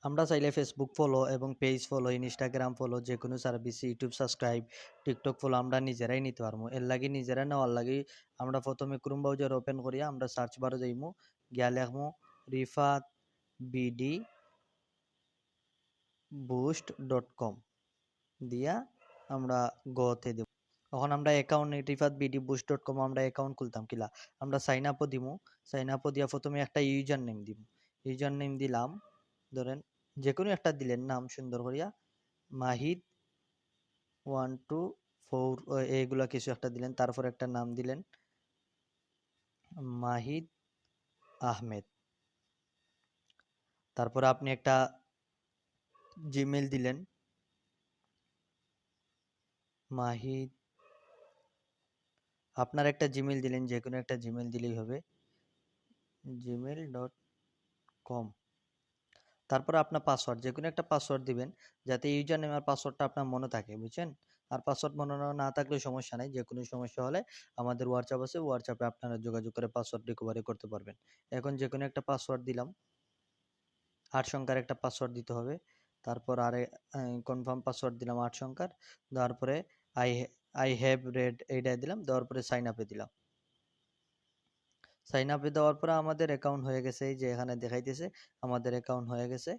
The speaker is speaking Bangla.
আমরা চাইলে ফেসবুক ফলো এবং পেজ ফলো, ইনস্টাগ্রাম ফলো, যে কোনো service, YouTube subscribe, TikTok follow আমরা নিজেরাই নিতে পারবো। এর লাগি নিজেরা নেওয়ার লাগি আমরা প্রথমে ক্রোম ব্রাউজার ওপেন করিয়া আমরা সার্চ বারে যাইমু, গিয়া লেখমু রিফাত বিডি boost.com দিয়া আমরা গোতে দেব। তখন আমরা অ্যাকাউন্ট রিফাত বিডি বুস্ট.com আমরা অ্যাকাউন্ট খুলতাম কিলা, আমরা সাইন আপও দিমু। সাইন আপও দিয়া প্রথমে একটা ইউজার নেম দিব। ইউজার নেম দিলাম, ধরেন যে কোনো একটা দিলেন নাম সুন্দর করিয়া, মাহিদ 124 এইগুলা কিছু একটা দিলেন। তারপর একটা নাম দিলেন মাহিদ আহমেদ। তারপর আপনি একটা জিমেল দিলেন, মাহিদ, আপনার একটা জিমেল দিলেন, যে কোনো একটা জিমেল দিলেই হবে, gmail.com। তারপর আপনার পাসওয়ার্ড, যে কোনো একটা পাসওয়ার্ড দিবেন, যাতে ইউজার নেম আর পাসওয়ার্ডটা আপনার মনে থাকে, বুঝছেন? আর পাসওয়ার্ড মনে না থাকলেও সমস্যা নেই, যে কোনো সমস্যা হলে আমাদের হোয়াটসঅ্যাপ আছে, হোয়াটসঅ্যাপে আপনারা যোগাযোগ করে পাসওয়ার্ড রিকভারি করতে পারবেন। এখন যে কোনো একটা পাসওয়ার্ড দিলাম, 8 সংখ্যার একটা পাসওয়ার্ড দিতে হবে। তারপর কনফার্ম পাসওয়ার্ড দিলাম 8 সংখ্যার, দেওয়ার পরে আই আই হ্যাভ রেড এইটা দিলাম, দেওয়ার পরে সাইন আপে দিলাম। সাইন আপে দেওয়ার পরে আমাদের অ্যাকাউন্ট হয়ে গেছে, এই যে এখানে দেখাইতেছে আমাদের অ্যাকাউন্ট হয়ে গেছে।